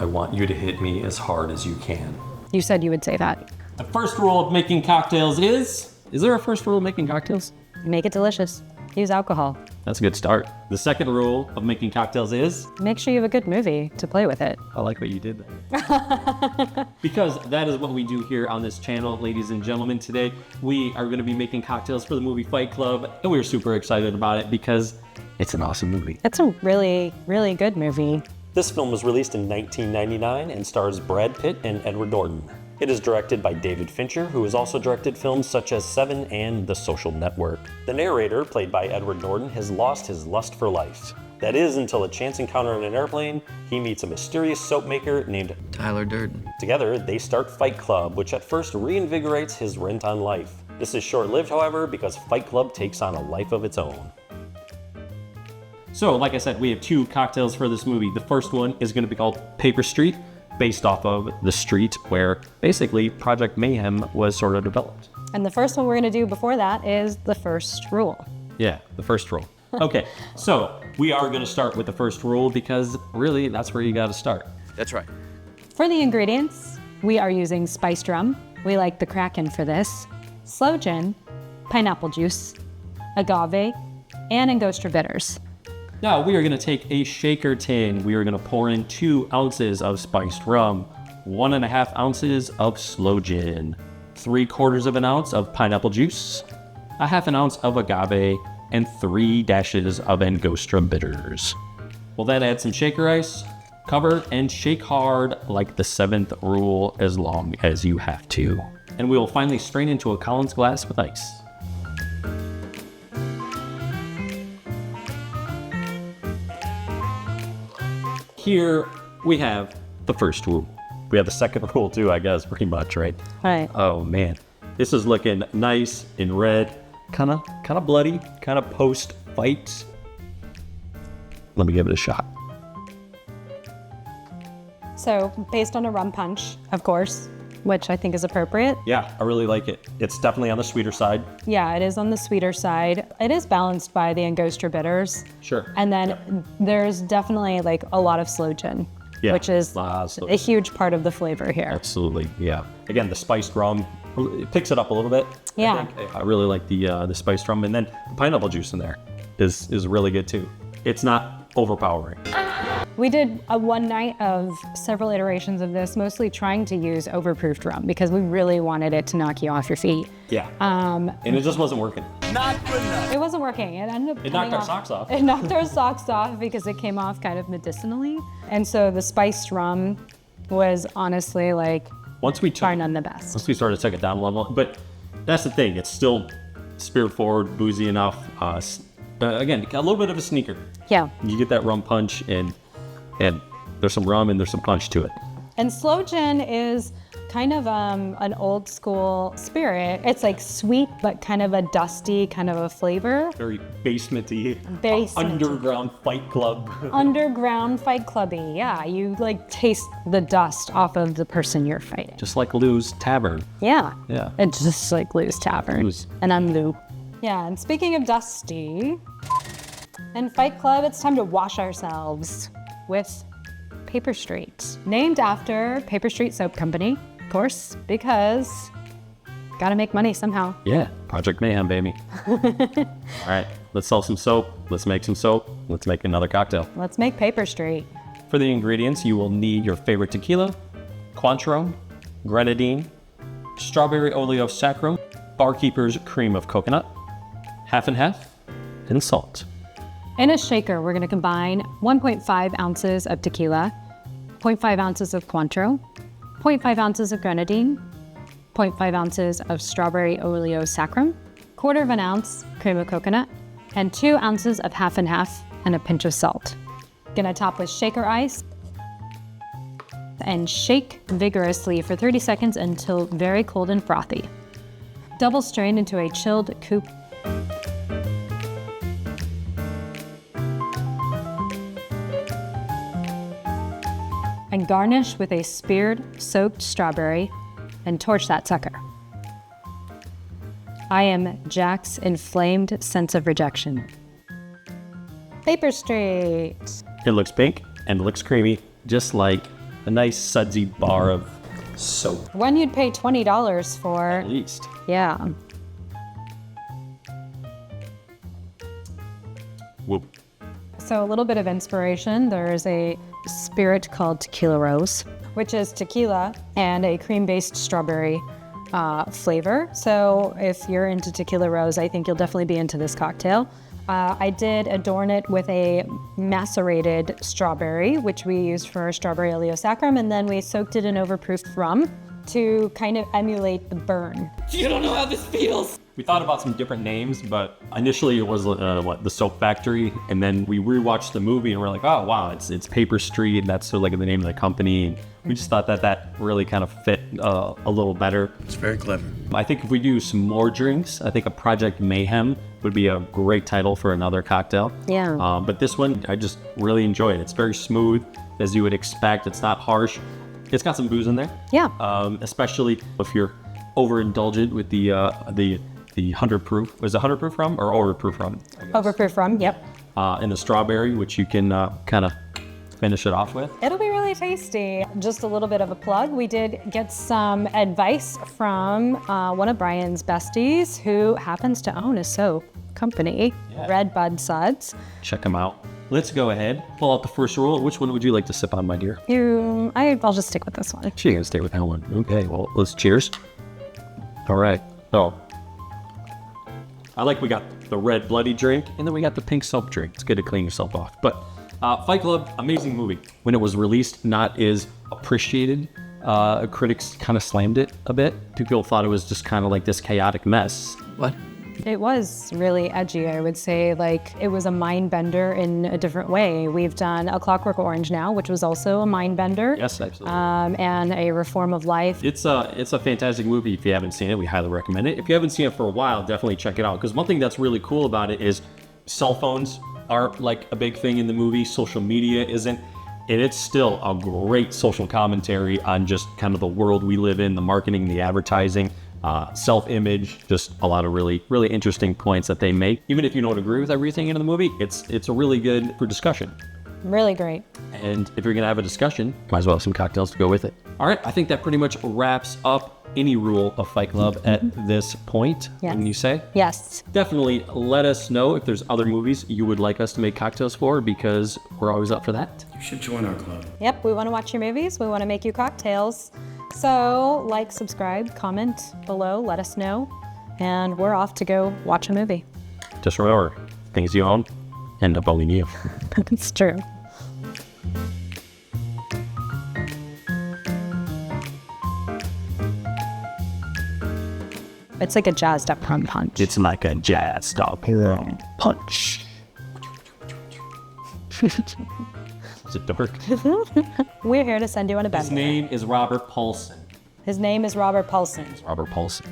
I want you to hit me as hard as you can. You said you would say that. The first rule of making cocktails is there a first rule of making cocktails? Make it delicious. Use alcohol. That's a good start. The second rule of making cocktails is? Make sure you have a good movie to play with it. I like what you did there. Because that is what we do here on this channel, ladies and gentlemen. Today, we are going to be making cocktails for the movie Fight Club, and we're super excited about it because it's an awesome movie. It's a really, really good movie. This film was released in 1999 and stars Brad Pitt and Edward Norton. It is directed by David Fincher, who has also directed films such as Seven and The Social Network. The narrator, played by Edward Norton, has lost his lust for life. That is, until a chance encounter on an airplane, he meets a mysterious soap maker named Tyler Durden. Together, they start Fight Club, which at first reinvigorates his rent on life. This is short-lived, however, because Fight Club takes on a life of its own. So, like I said, we have two cocktails for this movie. The first one is going to be called Paper Street, based off of the street where basically Project Mayhem was sort of developed. And the first one we're going to do before that is the first rule. Yeah, the first rule. Okay, so we are going to start with the first rule because really that's where you got to start. That's right. For the ingredients, we are using spiced rum. We like the Kraken for this. Sloe Gin, pineapple juice, agave, and Angostura Bitters. Now we are going to take a shaker tin. We are going to pour in 2 ounces of spiced rum, 1.5 ounces of Sloe Gin, 3/4 of an ounce of pineapple juice, 1/2 ounce of agave, and 3 dashes of Angostura Bitters. We'll then add some shaker ice, cover and shake hard like the 7th rule as long as you have to. And we will finally strain into a Collins glass with ice. Here we have the first rule. We have the second rule too, I guess, pretty much, right? Right. Oh man, this is looking nice in red, kind of bloody, kind of post-fight. Let me give it a shot. So, based on a rum punch, of course, which I think is appropriate. Yeah, I really like it. It's definitely on the sweeter side. Yeah, it is on the sweeter side. It is balanced by the Angostura Bitters. Sure. And then there's definitely like a lot of Sloe Gin, which is a huge part of the flavor here. Absolutely, yeah. Again, the spiced rum, it picks it up a little bit. Yeah. I really like the spiced rum, and then the pineapple juice in there is really good too. It's not overpowering. We did a one night of several iterations of this, mostly trying to use overproofed rum because we really wanted it to knock you off your feet. Yeah. And it just wasn't working. Not good enough. It wasn't working. It ended up It knocked our socks off. It knocked our socks off because it came off kind of medicinally. And so the spiced rum was honestly like far none the best. Once we started to take it down a level, but that's the thing. It's still spirit forward, boozy enough. Again, a little bit of a sneaker. Yeah. You get that rum punch and there's some rum and there's some punch to it. And Sloe Gin is kind of an old school spirit. It's like sweet, but kind of a dusty kind of a flavor. Very basement-y, Basement. underground fight club. Underground fight clubby, yeah. You like taste the dust off of the person you're fighting. Just like Lou's Tavern. Yeah. Yeah. It's just like Lou's Tavern. Lou's. And I'm Lou. Yeah, and speaking of dusty, in Fight Club, it's time to wash ourselves with Paper Street. Named after Paper Street Soap Company, of course, because gotta make money somehow. Yeah, Project Mayhem, baby. All right, let's sell some soap. Let's make some soap. Let's make another cocktail. Let's make Paper Street. For the ingredients, you will need your favorite tequila, Cointreau, Grenadine, Strawberry Saccharum, Barkeeper's cream of coconut, half and half, and salt. In a shaker, we're gonna combine 1.5 ounces of tequila, 0.5 ounces of Cointreau, 0.5 ounces of Grenadine, 0.5 ounces of Strawberry Saccharum, 1/4 ounce cream of coconut, and 2 ounces of half and half and a pinch of salt. Gonna top with shaker ice and shake vigorously for 30 seconds until very cold and frothy. Double strain into a chilled coupe. And garnish with a speared soaked strawberry and torch that sucker. I am Jack's inflamed sense of rejection. Paper Street. It looks pink and it looks creamy, just like a nice sudsy bar of soap, One you'd pay $20 for. at least. Yeah. Whoop. So a little bit of inspiration. There is a spirit called Tequila Rose, which is tequila and a cream-based strawberry flavor. So if you're into Tequila Rose, I think you'll definitely be into this cocktail. I did adorn it with a macerated strawberry, which we used for Strawberry Saccharum, and then we soaked it in overproof rum to kind of emulate the burn. You don't know how this feels. We thought about some different names, but initially it was the Soap Factory, and then we rewatched the movie and we're like, oh wow, it's Paper Street. That's sort of like the name of the company. And we just thought that really kind of fit a little better. It's very clever. I think if we do some more drinks, I think a Project Mayhem would be a great title for another cocktail. Yeah. But this one, I just really enjoy it. It's very smooth, as you would expect. It's not harsh. It's got some booze in there. Yeah. Especially if you're overindulgent with the 100 proof. Was it 100 proof rum or overproof rum? Overproof rum, yep. And the strawberry, which you can kind of finish it off with. It'll be really tasty. Just a little bit of a plug. We did get some advice from one of Brian's besties who happens to own a soap company, Red Bud Suds. Check them out. Let's go ahead, pull out the first roll. Which one would you like to sip on, my dear? I'll just stick with this one. She's gonna stay with that one. Okay, well, let's cheers. All right. So, I like we got the red bloody drink, and then we got the pink soap drink. It's good to clean yourself off. But Fight Club, amazing movie. When it was released, not as appreciated. Critics kind of slammed it a bit. People thought it was just kind of like this chaotic mess. What? It was really edgy, I would say. Like, it was a mind bender in a different way. We've done A Clockwork Orange now, which was also a mind bender. Yes, absolutely. And a reform of life. It's a fantastic movie. If you haven't seen it, we highly recommend it. If you haven't seen it for a while, definitely check it out. Because one thing that's really cool about it is cell phones aren't like a big thing in the movie. Social media isn't. And it's still a great social commentary on just kind of the world we live in, the marketing, the advertising, self-image, just a lot of really, really interesting points that they make. Even if you don't agree with everything in the movie, it's a really good for discussion. Really great. And if you're gonna have a discussion, might as well have some cocktails to go with it. All right, I think that pretty much wraps up any rule of Fight Club at this point. Yes. Wouldn't you say? Yes. Definitely let us know if there's other movies you would like us to make cocktails for, because we're always up for that. You should join our club. Yep, we want to watch your movies. We want to make you cocktails. So, like, subscribe, comment below, let us know. And we're off to go watch a movie. Just remember, things you own end up owning you. It's true. It's like a jazzed up rum punch. It's like a jazzed up rum punch. Is it dark? We're here to send you on a His bender. name is Robert Paulson. His name is Robert Paulson. Robert Paulson.